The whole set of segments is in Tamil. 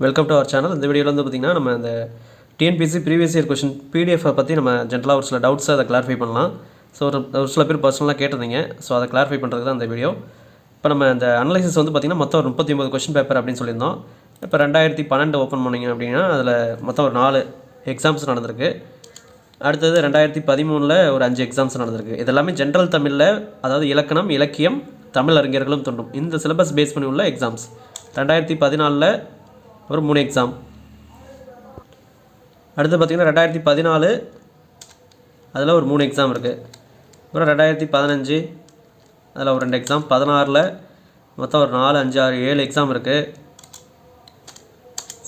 Welcome to our channel. இந்த வீடியோவில் வந்து பார்த்திங்கன்னா நம்ம இந்த டிஎன்பிஎஸ்சி ப்ரீவியஸ் இயர் கொஷின் பிடிஎஃபை பற்றி நம்ம ஜென்ரலாக ஒரு சில டவுட்ஸை அதை கிளாரிஃபை பண்ணலாம். ஸோ ஒரு சில பேர் பர்சனலாக கேட்டிருந்தீங்க. ஸோ அதை கிளாரிஃபை பண்ணுறதுக்கு தான் இந்த வீடியோ. இப்போ நம்ம இந்த அனலைசிஸ் வந்து பார்த்திங்கன்னா மொத்தம் ஒரு 39 கொஷின் பேப்பர் அப்படின்னு சொல்லியிருந்தோம். இப்போ 2012 ஓப்பன் பண்ணிங்க அப்படின்னா அதில் மொத்தம் ஒரு 4 எக்ஸாம்ஸ் நடந்திருக்கு. அடுத்தது 2013 ஒரு 5 எக்ஸாம்ஸ் நடந்திருக்கு. இது எல்லாமே ஜென்ரல் தமிழில், அதாவது இலக்கணம், இலக்கியம், தமிழ் அறிஞர்களும் தொண்டும் இந்த சிலபஸ் பேஸ் பண்ணி உள்ள எக்ஸாம்ஸ். 2014 ஒரு 3 எக்ஸாம். அடுத்து பார்த்திங்கன்னா 2014 அதில் ஒரு 3 எக்ஸாம் இருக்குது. அப்புறம் 2015 அதில் ஒரு 2 எக்ஸாம். 16 மொத்தம் ஒரு 4, 5, 6, 7 எக்ஸாம் இருக்குது.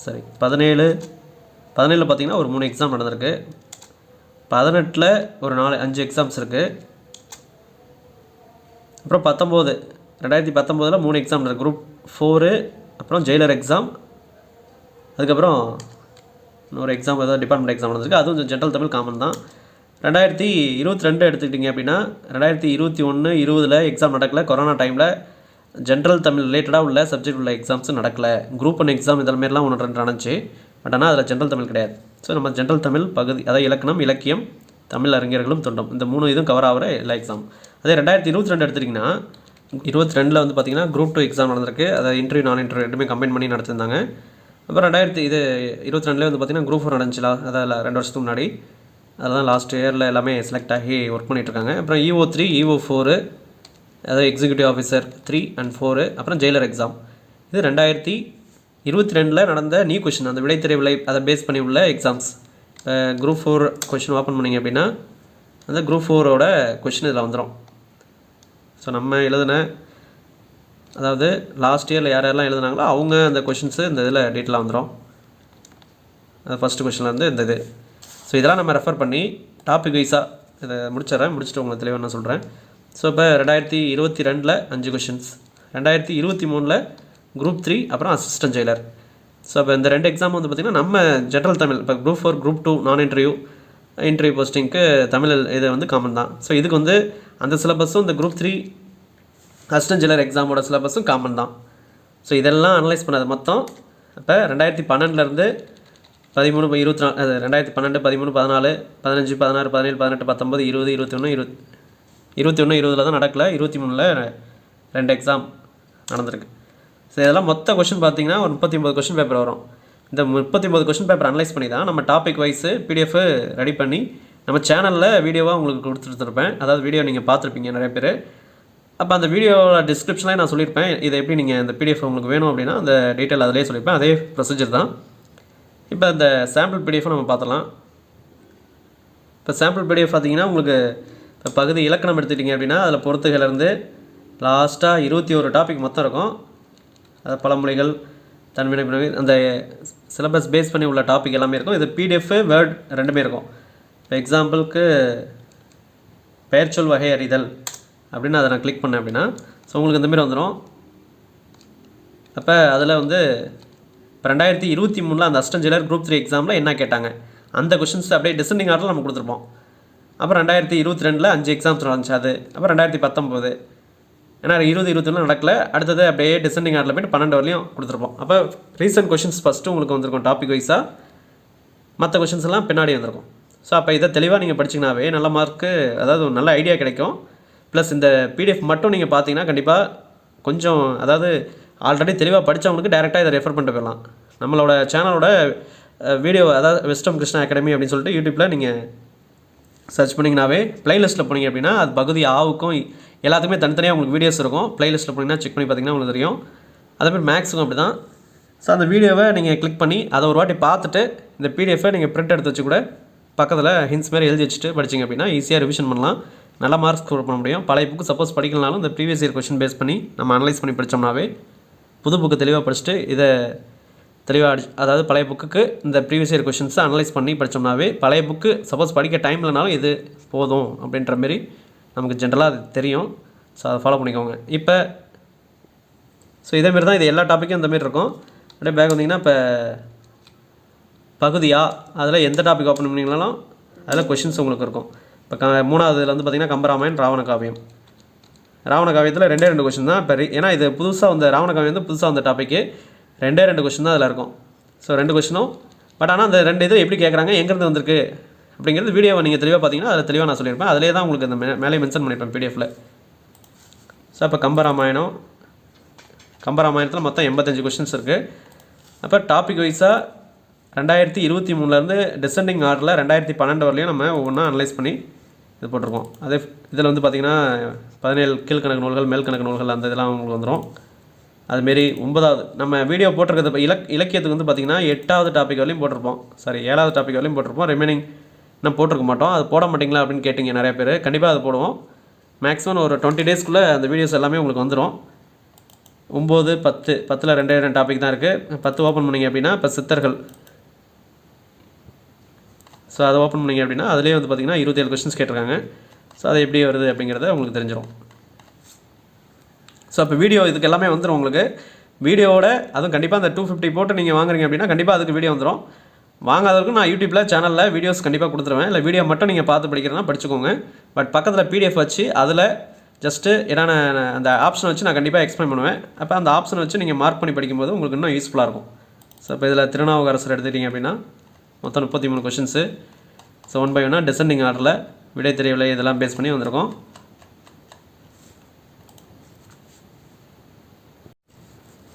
சரி, 17 பார்த்திங்கன்னா ஒரு 3 எக்ஸாம் நடந்திருக்கு. 18 ஒரு 5 எக்ஸாம்ஸ் இருக்குது. அப்புறம் 2019 3 எக்ஸாம் இருக்குது. குரூப் 4, அப்புறம் ஜெயிலர் எக்ஸாம், அதுக்கப்புறம் இன்னொரு எக்ஸாம் ஏதாவது டிபார்ட்மெண்ட் எக்ஸாம் நடந்திருக்கு. அதுவும் ஜென்ரல் தமிழ் காமன் தான். 2022 எடுத்துக்கிட்டிங்க அப்படின்னா 2021, 20 எக்ஸாம் நடக்கலை. கொரோனா டைமில் ஜென்ரல் தமிழ் ரிலேட்டடாக உள்ள சப்ஜெக்ட் உள்ள எக்ஸாம்ஸும் நடக்கலை. குரூப் 1 எக்ஸாம் இதில் மாரிலாம் 1-2 நடந்துச்சு. பட் ஆனால் அதில் ஜென்ரல் தமிழ் கிடையாது. ஸோ நம்ம ஜென்ரல் தமிழ் பகுதி, அதாவது இலக்கணம், இலக்கியம், தமிழ் அறிஞர்களும் தொண்டும், இந்த 3 இதுவும் கவர் ஆகிற எல்லா எக்ஸாம். அதே 2022 எடுத்துட்டிங்கன்னா 22 வந்து பார்த்திங்கன்னா குரூப் 2 எக்ஸாம் நடந்திருக்கு. அதை இன்டர்வியூ, நான் இன்டர்வியூ ரெண்டுமே கம்பைன் பண்ணி நடத்திருந்தாங்க. அப்புறம் 2022 வந்து பார்த்திங்கன்னா குரூப் 4 நடந்துச்சுல, அதான் 2 வருஷத்துக்கு முன்னாடி. அதெல்லாம் லாஸ்ட் இயரில் எல்லாமே செலக்ட் ஆகி ஒர்க் பண்ணிகிட்ருக்காங்க. அப்புறம் EO3, EO4, அதாவது எக்ஸிக்யூட்டிவ் ஆஃபீஸர் 3 and 4, அப்புறம் ஜெயிலர் எக்ஸாம். இது 2022 நடந்த நியூ கொஷின், அந்த விடைத்திரை விலை அதை பேஸ் பண்ணி உள்ள எக்ஸாம்ஸ். குரூப் 4 கொஷின் ஓப்பன் பண்ணிங்க அப்படின்னா அந்த குரூப் 4ஓட கொஷின் இதில் வந்துடும். ஸோ நம்ம எழுதின, அதாவது லாஸ்ட் இயரில் யாரெல்லாம் எழுதுனாங்களோ அவங்க அந்த கொஷின்ஸு இந்த இதில் டீட்டெயிலாக வந்துடும். அது ஃபஸ்ட்டு கொஷின்லேருந்து இந்த இது. ஸோ இதெல்லாம் நம்ம ரெஃபர் பண்ணி டாபிக் வைஸாக இதை முடிச்சுட்டு உங்களுக்கு தெளிவாக நான் சொல்கிறேன். ஸோ இப்போ 2022 5 கொஷின்ஸ், 2023 குரூப் 3, அப்புறம் அசிஸ்டன்ட் ஜெயிலர். ஸோ இப்போ இந்த 2 எக்ஸாம் வந்து பார்த்திங்கன்னா நம்ம ஜென்ரல் தமிழ், இப்போ குரூப் 4, குரூப் 2 நான் இன்டர்வியூ போஸ்டிங்க்கு தமிழ் இது வந்து காமன் தான். ஸோ இதுக்கு வந்து அந்த சிலபஸும் இந்த குரூப் 3 அசிஸ்டன்ட் ஜெயிலர் எக்ஸாமோட சிலபஸும் காமன் தான். ஸோ இதெல்லாம் அனலைஸ் பண்ணது மொத்தம் இப்போ 2012 13, 24, 2012, 13, 14, 15, 16, 17, 18, 19, 20, 21 20 தான் நடக்கலை. 23 2 எக்ஸாம் நடந்திருக்கு. ஸோ இதெல்லாம் மொத்த கொஷின் பார்த்திங்கன்னா ஒரு 39 கொஷின் பேப்பர் வரும். இந்த 39 கொஷின் பேப்பர் அனலைஸ் பண்ணி தான் நம்ம டாபிக் வைஸு PDF ரெடி பண்ணி நம்ம சேனலில் வீடியோவாக உங்களுக்கு கொடுத்துருப்பேன். அதாவது வீடியோ நீங்கள் பார்த்துருப்பீங்க நிறைய பேர். அப்போ அந்த வீடியோவில் டிஸ்கிரிப்ஷனில் நான் சொல்லியிருப்பேன், இதை எப்படி நீங்கள் இந்த PDF உங்களுக்கு வேணும் அப்படின்னா அந்த டீட்டெயில் அதிலே சொல்லியிருப்பேன். அதே ப்ரொசீஜர் தான். இப்போ இந்த சாம்பிள் PDF நம்ம பார்த்துலாம். இப்போ சாம்பிள் PDF பார்த்திங்கன்னா உங்களுக்கு இப்போ பகுதி இலக்கணம் எடுத்துக்கிட்டிங்க அப்படின்னா அதில் பொறுத்துகளிலிருந்து லாஸ்ட்டாக 21 டாபிக் மொத்தம் இருக்கும். அது பழமொழிகள், தன்வினை, அந்த சிலபஸ் பேஸ் பண்ணி உள்ள டாபிக் எல்லாமே இருக்கும். இது PDF, வேர்ட் ரெண்டுமே இருக்கும். இப்போ எக்ஸாம்பிளுக்கு பெயர்ச்சொல் வகை அறிதல் அப்படின்னு அதை நான் கிளிக் பண்ணேன் அப்படின்னா ஸோ உங்களுக்கு இந்தமாரி வந்துடும். அப்போ அதில் வந்து இப்போ 2023 அந்த அசிஸ்டன்ட் ஜெயிலர் குரூப் 3 எக்ஸாமில் என்ன கேட்டாங்க அந்த கொஷின்ஸ் அப்படியே டிசெண்டிங் ஆர்டரில் நம்ம கொடுத்துருப்போம். அப்புறம் 2022 5 எக்ஸாம்ஸ் நடந்துச்சு அது. அப்புறம் 2019, ஏன்னா 2021 நடக்கலை, அடுத்தது அப்படியே டிசெண்டிங் ஆர்டரில் போய்ட்டு 12 வரலையும் கொடுத்துருப்போம். அப்போ ரீசன்ட் கொஷின்ஸ் ஃபஸ்ட்டு உங்களுக்கு வந்திருக்கும் டாபிக் வைஸாக, மற்ற கொஷின்ஸ் எல்லாம் பின்னாடி வந்திருக்கும். ஸோ அப்போ இதை தெளிவாக நீங்கள் படிச்சிங்கனாவே நல்ல மார்க்கு, அதாவது ஒரு நல்ல ஐடியா கிடைக்கும். ப்ளஸ் இந்த PDF மட்டும் நீங்கள் பார்த்தீங்கன்னா கண்டிப்பாக கொஞ்சம், அதாவது ஆல்ரெடி தெளிவாக படித்தவங்களுக்கு டேரெக்டாக இதை ரெஃபர் பண்ணிட்டு போயிடலாம். நம்மளோட சேனலோட வீடியோ, அதாவது வெஸ்டம் கிருஷ்ணா அகாடமி அப்படின்னு சொல்லிட்டு யூடியூப்பில் நீங்கள் சர்ச் பண்ணிங்கனாவே ப்ளேலிஸ்ட்டில் போனீங்க அப்படின்னா அது பகுதி ஆவுக்கும் எல்லாத்துக்குமே தனித்தனியாக உங்களுக்கு வீடியோஸ் இருக்கும். ப்ளேலிஸ்ட்டில் போனீங்கன்னா செக் பண்ணி பார்த்தீங்கன்னா உங்களுக்கு தெரியும். அதேமாதிரி மேக்ஸுக்கும் அப்படி தான். ஸோ அந்த வீடியோவை நீங்கள் கிளிக் பண்ணி அதை ஒரு வாட்டி பார்த்துட்டு இந்த PDF-ஐ நீங்கள் பிரிண்ட் எடுத்து வச்சு கூட பக்கத்தில் ஹிண்ட்ஸ் மாரி எழுதி வச்சுட்டு படிச்சிங்க அப்படின்னா ஈஸியாக ரிவிஷன் பண்ணலாம், நல்ல மார்க்ஸ் ஸ்கோர் பண்ண முடியும். பழைய புக்கு சப்போஸ் படிக்கலனாலும் இந்த ப்ரீவியஸ் இயர் கொஷின் பேஸ் பண்ணி நம்ம அனலைஸ் பண்ணி படித்தோம்னாவே புது புக்கு தெளிவாக படிச்சுட்டு இதை தெளிவாக அதாவது பழைய புக்குக்கு இந்த ப்ரீவியஸ் இயர் கொஷின்ஸை அனலைஸ் பண்ணி படித்தோம்னாவே பழைய புக்கு சப்போஸ் படிக்க டைம் இல்லைனாலும் இது போதும் அப்படின்ற மாரி நமக்கு ஜென்ரலாக அது தெரியும். ஸோ அதை ஃபாலோ பண்ணிக்கோங்க. இப்போ ஸோ இதேமாரி தான், இது எல்லா டாப்பிக்கும் இந்தமாரி இருக்கும். அப்படியே பேக் வந்தீங்கன்னா இப்போ பகுதியா அதில் எந்த டாபிக் ஓப்பன் பண்ணிங்கனாலும் அதில் கொஷின்ஸ் உங்களுக்கு இருக்கும். இப்போ 3ஆவதுல வந்து பார்த்திங்கன்னா கம்பராமாயண், ராவண காவியம். ராவண காவியத்தில் 2 கொஷின் தான். இப்போ ஏன்னா இது புதுசாக வந்த ராவண காவியம் வந்து புதுசாக வந்த டாப்பிக்கு, 2 கொஷின் தான் அதில் இருக்கும். ஸோ 2 கொஷினும். பட் ஆனால் அந்த 2 இது எப்படி கேட்குறாங்க, எங்கேருந்து வந்திருக்கு அப்படிங்கிறது வீடியோவை நீங்கள் தெளிவாக பார்த்தீங்கன்னா அதில் தெளிவாக நான் சொல்லியிருப்பேன். அதிலே தான் உங்களுக்கு அந்த மேலே மென்ஷன் பண்ணியிருப்பேன் பிடிஎஃப்பில். ஸோ அப்போ கம்பராமாயணத்தில் மொத்தம் 85 கொஷின்ஸ் இருக்குது. அப்போ டாபிக் வைஸாக 2023லேருந்து டிசெண்டிங் ஆர்டரில் 2012 வரலையும் நம்ம ஒவ்வொன்றா அனலைஸ் பண்ணி இது போட்டிருக்கோம். அதே இதில் வந்து பார்த்திங்கன்னா 17 கீழ்கணக்கு நூல்கள், மேல்கணக்கு நூல்கள் அந்த இதெல்லாம் உங்களுக்கு வந்துடும். அதுமாரி 9வது நம்ம வீடியோ போட்டிருக்கிறது இப்போ இலக்கியத்துக்கு வந்து பார்த்திங்கன்னா 8வது டாபிக் வரலையும் போட்டிருப்போம். 7வது டாபிக் வரலையும் போட்டிருப்போம். ரிமைனிங் நம்ம போட்டிருக்க மாட்டோம். அது போட மாட்டிங்களா அப்படின்னு கேட்டிங்க நிறைய பேர். கண்டிப்பாக அது போடுவோம். மேக்ஸிமம் ஒரு 20 டேஸ்க்குள்ளே அந்த வீடியோஸ் எல்லாமே உங்களுக்கு வந்துடும். 9, 10ல் 2 டாபிக் தான் இருக்குது. 10 ஓப்பன் பண்ணிங்க அப்படின்னா இப்போ சித்தர்கள். ஸோ அதை ஓப்பன் பண்ணிங்க அப்படின்னா அதிலே வந்து பார்த்திங்கன்னா 27 கொஸ்டின்ஸ் கேட்டிருக்காங்க. ஸோ அது எப்படி வருது அப்படிங்கிறத உங்களுக்கு தெரிஞ்சிடும். ஸோ அப்போ வீடியோ இதுக்கு எல்லாமே வந்துடும் உங்களுக்கு. வீடியோவோட அதுவும் கண்டிப்பாக அந்த 250 போட்டு நீங்கள் வாங்குறீங்க அப்படின்னா கண்டிப்பாக அதுக்கு வீடியோ வந்துடும். வாங்காதவருக்கு நான் யூடியூப்பில் சேனலில் வீடியோஸ் கண்டிப்பாக கொடுத்துருவேன். இல்லை வீடியோ மட்டும் நீங்கள் பார்த்து படிக்கிறதுனா படிச்சுக்கோங்க. பட் பக்கத்தில் பிடிஎஃப் வச்சு அதில் ஜஸ்ட்டு என்னென்ன அந்த ஆப்ஷனை வச்சு நான் கண்டிப்பாக எக்ஸ்பிளைன் பண்ணுவேன். அப்போ அந்த ஆப்ஷனை வச்சு நீங்கள் மார்க் பண்ணி படிக்கும்போது உங்களுக்கு இன்னும் யூஸ்ஃபுல்லாக இருக்கும். ஸோ இப்போ இதில் திருநாவுக்கரசர் எடுத்துக்கிட்டிங்க அப்படின்னா மொத்தம் 33 கொஷின்ஸு. ஸோ 1 by 1 டிசெண்டிங் ஆர்டரில் விடை தெரியவில்லை இதெல்லாம் பேஸ் பண்ணி வந்திருக்கோம்.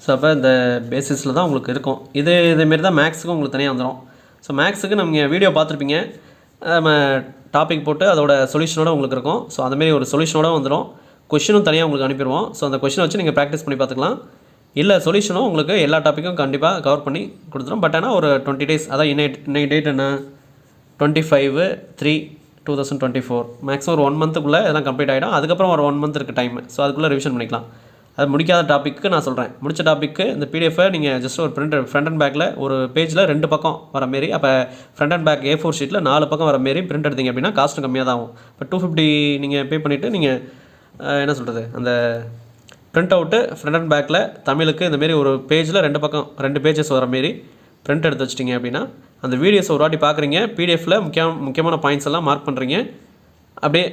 ஸோ அப்போ இந்த பேசிஸில் தான் உங்களுக்கு இருக்கும். இதேமாரி தான் மேக்ஸுக்கும் உங்களுக்கு தனியாக வந்துடும். ஸோ மேக்ஸுக்கு நீங்கள் வீடியோ பார்த்துருப்பீங்க. நம்ம டாபிக் போட்டு அதோட சொல்யூஷனோட உங்களுக்கு இருக்கும். ஸோ அந்தமாரி ஒரு சொல்யூஷனோட வந்துடும். கொஷினும் தனியாக உங்களுக்கு அனுப்பிடுவோம். ஸோ அந்த கொஷினை வச்சு நீங்கள் ப்ராக்டிஸ் பண்ணி பார்த்துக்கலாம். இல்லை சொல்யூஷனும் உங்களுக்கு எல்லா டாப்பிக்கும் கண்டிப்பாக கவர் பண்ணி கொடுத்துரும். பட் ஆனால் ஒரு 20 டேஸ், அதான் இன்னைக்கு டேட் என்ன 25/3/2024 மேக்ஸிமம் ஒரு 1 மந்த்துக்குள்ளே இதெல்லாம் கம்ப்ளீட் ஆகிடும். அதுக்கப்புறம் ஒரு 1 மந்த் இருக்குது டைம். ஸோ அதுக்குள்ளே ரிவிஷன் பண்ணிக்கலாம். அது முடிக்காத டாப்பிக்கு நான் சொல்கிறேன். முடிச்ச டாப்பிக்கு இந்த பிடிஎஃபை நீங்கள் ஜஸ்ட் ஒரு ஃப்ரண்ட் அண்ட் பேக்கில் ஒரு பேஜில் 2 பக்கம் வர மாரி, அப்போ ஃப்ரண்ட் அண்ட் பேக் A4 ஷீட்டில் 4 பக்கம் வர மாரி பிரிண்ட் எடுத்தீங்க அப்படின்னா காஸ்ட்டும் கம்மியாக தான் ஆகும். இப்போ 250 நீங்கள் பே பண்ணிவிட்டு நீங்கள் என்ன சொல்கிறது அந்த பிரிண்ட் அவுட்டு ஃப்ரண்ட் அண்ட் பேக்கில் தமிழுக்கு இந்தமாரி ஒரு பேஜில் 2 பக்கம் 2 பேஜஸ் வர மாரி பிரிண்ட் எடுத்து வச்சிட்டிங்க அப்படின்னா அந்த வீடியோஸ் ஒரு வாட்டி பார்க்குறீங்க. பிடிஎஃப்பில் முக்கியமான பாயிண்ட்ஸ் எல்லாம் மார்க் பண்ணுறீங்க. அப்படியே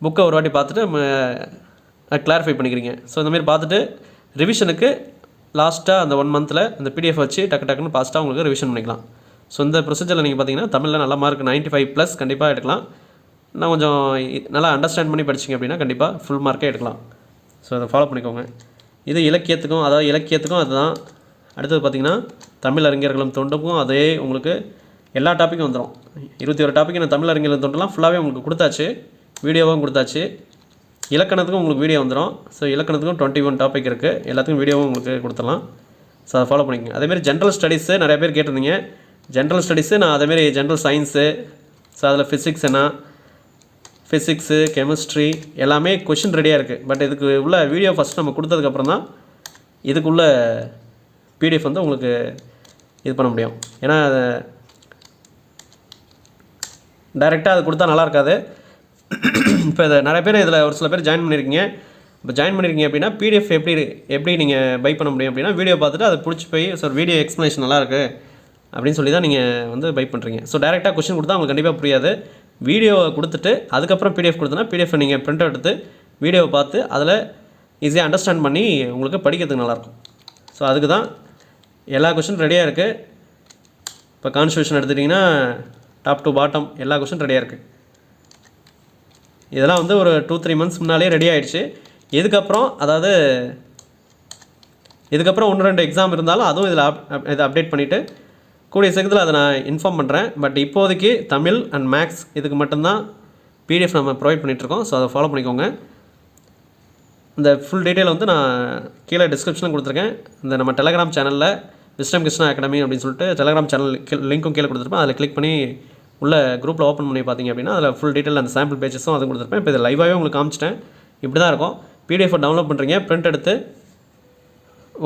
புக்கை ஒரு வாட்டி பார்த்துட்டு கிளாரிஃபை பண்ணிக்கிறீங்க. ஸோ இந்தமாரி பார்த்துட்டு ரிவிஷனுக்கு லாஸ்ட்டாக அந்த 1 மந்தில் இந்த பிடிஎஃப் வச்சு டக்குன்னு ஃபாஸ்ட்டாக உங்களுக்கு ரிவிஷன் பண்ணிக்கலாம். ஸோ இந்த ப்ரொசீஜரில் நீங்கள் பார்த்தீங்கன்னா தமிழில் நல்ல மார்க் 95+ கண்டிப்பாக எடுக்கலாம். நான் கொஞ்சம் நல்லா அண்டர்ஸ்டாண்ட் பண்ணி படிச்சிங்க அப்படின்னா கண்டிப்பாக ஃபுல் மார்க்கே எடுக்கலாம். ஸோ அதை ஃபாலோ பண்ணிக்கோங்க. இது இலக்கியத்துக்கும் அதுதான். அடுத்தது பார்த்திங்கன்னா தமிழ் அறிஞர்களும் தொண்டுக்கும் அதே உங்களுக்கு எல்லா டாப்பிக்கும் வந்துடும். 21 டாப்பிக் நான் தமிழ் அறிஞர்களும் தொண்டெல்லாம் ஃபுல்லாகவே உங்களுக்கு கொடுத்தாச்சு. வீடியோவும் கொடுத்தாச்சு. இலக்கணத்துக்கும் உங்களுக்கு வீடியோ வந்துடும். ஸோ இலக்கணத்துக்கும் 21 டாபிக் இருக்குது. எல்லாத்துக்கும் வீடியோவும் உங்களுக்கு கொடுத்துடலாம். ஸோ அதை ஃபாலோ பண்ணிக்கங்க. அதேமாரி ஜென்ரல் ஸ்டடீஸு நிறைய பேர் கேட்டிருந்தீங்க. ஜென்ரல் ஸ்டடீஸு நான் அதேமாரி ஜென்ரல் சயின்ஸு, ஸோ அதில் ஃபிசிக்ஸு கெமிஸ்ட்ரி எல்லாமே கொஷின் ரெடியாக இருக்குது. பட் இதுக்கு உள்ள வீடியோ ஃபஸ்ட் நம்ம கொடுத்ததுக்கப்புறம் தான் இதுக்குள்ள பிடிஎஃப் வந்து உங்களுக்கு இது பண்ண முடியும். ஏன்னா டைரெக்டாக அது கொடுத்தா நல்லா இருக்காது. இப்போ இதை நிறைய பேர் இதில் ஒரு சில பேர் ஜாயின் பண்ணியிருக்கீங்க. இப்போ ஜாயின் பண்ணியிருக்கீங்க அப்படின்னா பிடிஎஃப் எப்படி நீங்கள் பை பண்ண முடியும் அப்படின்னா வீடியோ பார்த்துட்டு அதை பிடிச்சி போய் சார் வீடியோ எக்ஸ்ப்ளனேஷன் நல்லாயிருக்கு அப்படின்னு சொல்லி தான் நீங்கள் வந்து பை பண்ணுறீங்க. ஸோ டேரெக்டாக கொஷின் கொடுத்தா உங்களுக்கு கண்டிப்பாக புரியாது. வீடியோவை கொடுத்துட்டு அதுக்கப்புறம் பிடிஎஃப் கொடுத்தனா பிடிஎஃப் நீங்கள் பிரிண்ட் எடுத்து வீடியோவை பார்த்து அதில் ஈஸியாக அண்டர்ஸ்டாண்ட் பண்ணி உங்களுக்கு படிக்கிறதுக்கு நல்லாயிருக்கும். ஸோ அதுக்கு தான் எல்லா கொஷின் ரெடியாக இருக்குது. இப்போ கான்ஸ்டியூஷன் எடுத்துட்டிங்கன்னா டாப் டு பாட்டம் எல்லா கொஷின் ரெடியாக இருக்குது. இதெல்லாம் வந்து ஒரு 2-3 மந்த்ஸ் முன்னாலே ரெடி ஆகிடுச்சு. இதுக்கப்புறம் 1-2 எக்ஸாம் இருந்தாலும் அதுவும் இதை அப்டேட் பண்ணிவிட்டு கூடிய சீக்கிரத்தில் அதை நான் இன்ஃபார்ம் பண்ணுறேன். பட் இப்போதைக்கு தமிழ் அண்ட் மேக்ஸ் இதுக்கு மட்டும்தான் பிடிஎஃப் நம்ம ப்ரொவைட் பண்ணிகிட்ருக்கோம். ஸோ அதை ஃபாலோ பண்ணிக்கோங்க. இந்த ஃபுல் டீட்டெயில் வந்து நான் கீழே டிஸ்கிரிப்ஷனில் கொடுத்துருக்கேன். இந்த நம்ம டெலகிராம் சேனலில் விஸ்டம் கிருஷ்ணா அகாடமி அப்படின்னு சொல்லிட்டு டெலகிராம் சேனல் லிங்க்கும் கீழே கொடுத்துருப்பேன். அதில் கிளிக் பண்ணி உள்ள குரூப்பில் ஓப்பன் பண்ணி பார்த்தீங்க அப்படின்னா அதில் ஃபுல் டீட்டெயில் அந்த சாம்பிள் பேஜஸும் அதுவும் கொடுத்துருப்பேன். இப்போ இது லைவாகவே உங்களுக்கு காமிச்சிட்டேன். இப்படி தான் இருக்கும். பிடிஎஃப் டவுன்லோட் பண்ணுறீங்க, பிரிண்ட் எடுத்து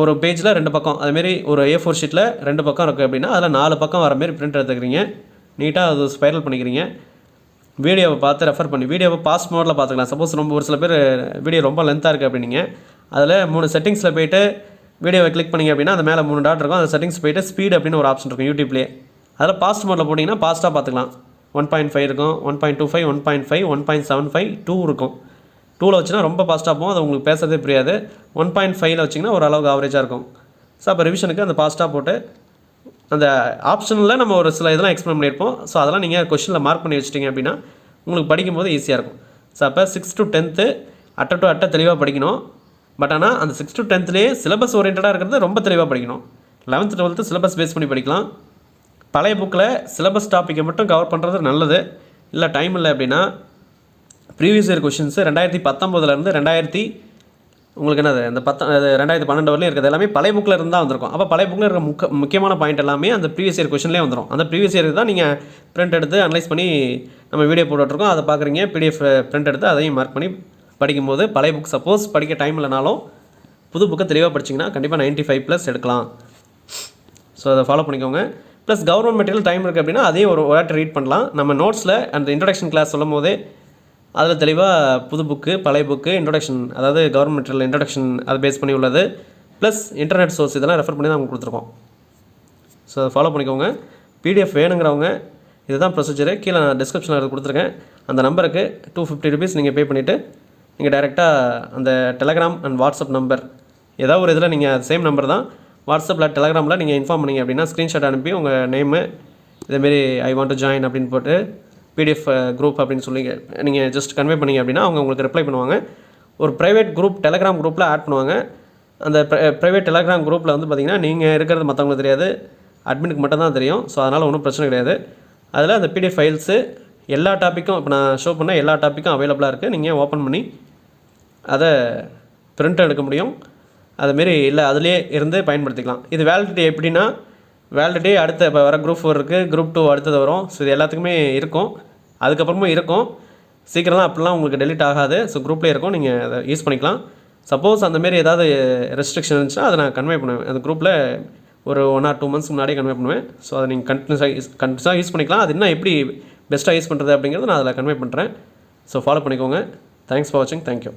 ஒரு பேஜில் 2 பக்கம் அதுமாரி ஒரு A4 ஷீட்டில் 2 பக்கம் இருக்குது அப்படின்னா அதில் 4 பக்கம் வர மாரி பிரிண்ட் எடுத்துக்கிறீங்க. நீட்டாக அது ஸ்பைரல் பண்ணிக்கிறீங்க. வீடியோவை பார்த்து ரெஃபர் பண்ணி வீடியோவை பாஸ் மோடில் பார்த்துக்கலாம். சப்போஸ் ஒரு சில பேர் வீடியோ ரொம்ப லென்த்தாக இருக்குது அப்படின்னீங்க அதில் 3 செட்டிங்ஸில் போய்ட்டு வீடியோவை கிளிக் பண்ணிங்க அப்படின்னா அந்த மேலே 3 டாட் இருக்கும். அந்த செட்டிங்ஸ் போய்ட்டு ஸ்பீட் அப்படின்னு ஒரு ஆப்ஷன் இருக்கும் யூடியூப்லேயே. அதில் பாஸ்ட் மோடில் போட்டிங்கன்னா பாஸ்ட்டாக பார்த்துக்கலாம். 1.5 இருக்கும், 1.25, 1.5, 1.75, 2 இருக்கும். 2ல் வச்சுன்னா ரொம்ப ஃபாஸ்ட்டாக போகும். அது உங்களுக்கு பேசுறதே புரியாது. 1.5ல் வச்சிங்கன்னா ஓரளவுக்கு ஆவரேஜாக இருக்கும். ஸோ அப்போ ரிவிஷனுக்கு அந்த ஃபாஸ்ட்டாக போட்டு அந்த ஆப்ஷனில் நம்ம ஒரு சில இதெல்லாம் எக்ஸ்பிளைன் பண்ணியிருப்போம். ஸோ அதெல்லாம் நீங்கள் கொஷினில் மார்க் பண்ணி வச்சிட்டிங்க அப்படின்னா உங்களுக்கு படிக்கும்போது ஈஸியாக இருக்கும். ஸோ அப்போ 6 to 10th அட்டை டு அட்டை தெளிவாக படிக்கணும். பட் ஆனால் அந்த 6 to 10thலேயே சிலபஸ் ஓரியன்டாக இருக்கிறது ரொம்ப தெளிவாக படிக்கணும். 11th 12th சிலபஸ் பேஸ் பண்ணி படிக்கலாம். பழைய புக்கில் சிலபஸ் டாப்பிக்கை மட்டும் கவர் பண்ணுறது நல்லது. இல்லை டைம் இல்லை அப்படின்னா ப்ரீவியஸ் இயர் கொஷின்ஸு 2019 உங்களுக்கு என்னது இந்த 2012 வரலையும் இருக்கிறது எல்லாமே பழைய புக்கில் இருந்தால் வந்திருக்கும். அப்போ பழைய புக்கில் இருக்கிற முக்கியமான பாயிண்ட் எல்லாமே அந்த ப்ரீவியஸ் இயர் கொஷின்லேயே வந்துடும். அந்த ப்ரீவியஸ் இயருக்கு தான் நீங்கள் பிரிண்ட் எடுத்து அனலைஸ் பண்ணி நம்ம வீடியோ போட்டுட்ருக்கோம். அதை பார்க்குறீங்க, பிடிஎஃப் பிரிண்ட் எடுத்து அதையும் மார்க் பண்ணி படிக்கும்போது பழைய புக் சப்போஸ் படிக்க டைம் இல்லைனாலும் புது புக்கை தெளிவாக படிச்சிங்கன்னா கண்டிப்பாக 95+ எடுக்கலாம். ஸோ அதை ஃபாலோ பண்ணிக்கோங்க. ப்ளஸ் கவர்மெண்ட் மெட்டீரியல் டைம் இருக்குது அப்படின்னா அதையும் ஒரு வாட்டி ரீட் பண்ணலாம். நம்ம நோட்ஸில் அந்த இன்ட்ரடக்ஷன் கிளாஸ் சொல்லும் போதே அதில் தெளிவாக புது புக்கு பழைய புக்கு இன்ட்ரொடக்ஷன், அதாவது கவர்மெண்ட் மெட்டீரியல் இன்ட்ரொடக்ஷன் அதை பேஸ் பண்ணி உள்ளது, ப்ளஸ் இன்டர்நெட் சோர்ஸ் இதெல்லாம் ரெஃபர் பண்ணி தான் அவங்க கொடுத்துருக்கோம். ஸோ அதை ஃபாலோ பண்ணிக்கோங்க. பிடிஎஃப் வேணுங்கிறவங்க இதுதான் ப்ரொசீஜரு. கீழே நான் டிஸ்கிரிப்ஷனில் அது கொடுத்துருக்கேன். அந்த நம்பருக்கு 250 rupees நீங்கள் பே பண்ணிவிட்டு நீங்கள் டைரெக்டாக அந்த டெலகிராம் அண்ட் வாட்ஸ்அப் நம்பர் ஏதாவது ஒரு இதில் நீங்கள் சேம் நம்பர் தான் வாட்ஸ்அப்பில் டெலகிராமில் நீங்கள் இன்ஃபார்ம் பண்ணிங்க அப்படின்னா ஸ்க்ரீன்ஷாட் அனுப்பி உங்கள் நேமு இதேமாரி ஐ வாண்ட் டு ஜாயின் அப்படின்னு போட்டு பிடிஎஃப் குரூப் அப்படின்னு சொல்லி நீங்கள் ஜஸ்ட் கன்வே பண்ணிங்க அப்படின்னா அவங்க உங்களுக்கு ரிப்ளை பண்ணுவாங்க. ஒரு ப்ரைவேட் குரூப் டெலகிராம் குரூப்பில் ஆட் பண்ணுவாங்க. அந்த ப்ரைவேட் டெலகிராம் குரூப்பில் வந்து பார்த்திங்கன்னா நீங்கள் இருக்கிறது மற்றவங்களுக்கு தெரியாது, அட்மினுக்கு மட்டும் தான் தெரியும். ஸோ அதனால் ஒன்றும் பிரச்சனை கிடையாது. அதில் அந்த பிடிஎஃப் ஃபைல்ஸு எல்லா டாப்பிக்கும் இப்போ நான் ஷோ பண்ண எல்லா டாப்பிக்கும் அவைலபிளாக இருக்குது. நீங்கள் ஓப்பன் பண்ணி அதை பிரிண்ட் எடுக்க முடியும். அதுமாரி இல்லை அதிலே இருந்து பயன்படுத்திக்கலாம். இது வேலிடிட்டி எப்படின்னா வேலிடிட்டி அடுத்த இப்போ வர குரூப் 4 இருக்குது, குரூப் 2 அடுத்தது வரும். ஸோ இது எல்லாத்துக்குமே இருக்கும், அதுக்கப்புறமும் இருக்கும். சீக்கிரம்லாம் அப்படிலாம் உங்களுக்கு டெலிட் ஆகாது. ஸோ குரூப்லேயே இருக்கும், நீங்கள் அதை யூஸ் பண்ணிக்கலாம். சப்போஸ் அந்தமாரி ஏதாவது ரெஸ்ட்ரிக்ஷன் இருந்துச்சுன்னா அதை நான் கன்வே பண்ணுவேன். அந்த குரூப்பில் ஒரு 1 or 2 months முன்னாடியே கன்வே பண்ணுவேன். ஸோ அதை நீங்கள் கண்டினியூஸாக யூஸ் பண்ணிக்கலாம். அது இன்னும் எப்படி பெஸ்ட்டாக யூஸ் பண்ணுறது அப்படிங்கிறது நான் அதில் கன்வே பண்ணுறேன். ஸோ ஃபாலோ பண்ணிக்கோங்க. தேங்க்ஸ் ஃபார் வாட்சிங். தேங்க்யூ.